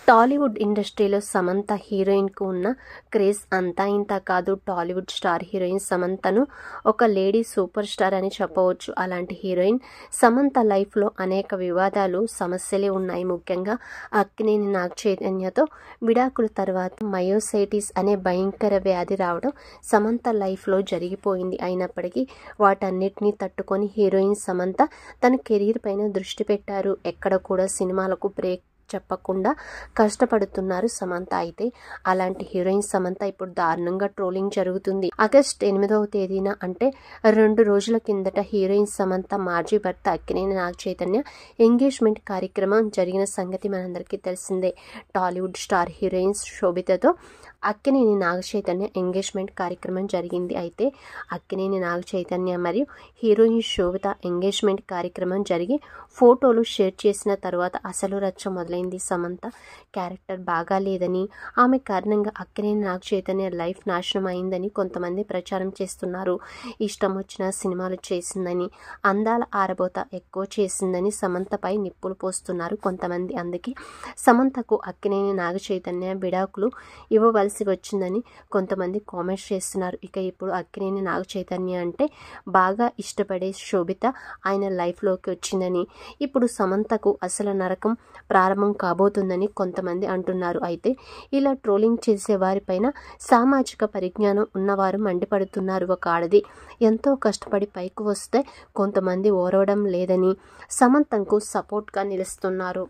టాలీవుడ్ ఇండస్ట్రీలో సమంత హీరోయిన్కు ఉన్న క్రేజ్ అంతా ఇంత కాదు. టాలీవుడ్ స్టార్ హీరోయిన్ సమంతను ఒక లేడీ సూపర్ స్టార్ అని చెప్పవచ్చు. అలాంటి హీరోయిన్ సమంత లైఫ్లో అనేక వివాదాలు, సమస్యలే ఉన్నాయి. ముఖ్యంగా అక్కినేని నాగ చైతన్యతో విడాకుల తర్వాత మయోసైటిస్ అనే భయంకర వ్యాధి రావడం సమంత లైఫ్లో జరిగిపోయింది. అయినప్పటికీ వాటన్నిటినీ తట్టుకొని హీరోయిన్ సమంత తన కెరీర్ పైన దృష్టి పెట్టారు. ఎక్కడ కూడా సినిమాలకు బ్రేక్ చెప్పకుండా కష్టపడుతున్నారు సమంత. అయితే అలాంటి హీరోయిన్ సమంత ఇప్పుడు దారుణంగా ట్రోలింగ్ జరుగుతుంది. ఆగస్ట్ 8వ తేదీన అంటే 2 రోజుల కిందట హీరోయిన్ సమంత మాజీ భర్త అక్కినేని నాగ చైతన్య ఎంగేజ్మెంట్ కార్యక్రమం జరిగిన సంగతి మనందరికీ తెలిసిందే. Tollywood star heroine శోభితతో Akkineni Naga Chaitanya engagement కార్యక్రమం జరిగింది. అయితే అక్కినేని నాగ చైతన్య మరియు హీరోయిన్ శోభిత ఎంగేజ్మెంట్ కార్యక్రమం జరిగి ఫోటోలు షేర్ చేసిన తర్వాత అసలు రచ్చ మొదలైంది. సమంత క్యారెక్టర్ బాగా లేదని, ఆమె కారణంగా అక్కినేని నాగ చైతన్య లైఫ్ నాశనం అయిందని కొంతమంది ప్రచారం చేస్తున్నారు. ఇష్టం వచ్చిన సినిమాలు చేసిందని, అందాల ఆరబోత ఎక్కువ చేసిందని సమంతపై నిప్పులు పోస్తున్నారు కొంతమంది. అందుకే సమంతకు అక్కినేని నాగ చైతన్య విడాకులు ఇవ్వవలసి వచ్చిందని కొంతమంది కామెంట్స్ చేస్తున్నారు. ఇక ఇప్పుడు అక్కినేని నాగ చైతన్య అంటే బాగా ఇష్టపడే శోభిత ఆయన లైఫ్లోకి వచ్చిందని, ఇప్పుడు సమంతకు అసలు నరకం ప్రారంభం కాబోతుందని కొంతమంది అంటున్నారు. అయితే ఇలా ట్రోలింగ్ చేసే వారిపైన సామాజిక పరిజ్ఞానం ఉన్నవారు మండిపడుతున్నారు. ఒక ఆడది ఎంతో కష్టపడి పైకి వస్తే కొంతమంది ఓరవడం లేదని సమంతకు సపోర్ట్గా నిలుస్తున్నారు.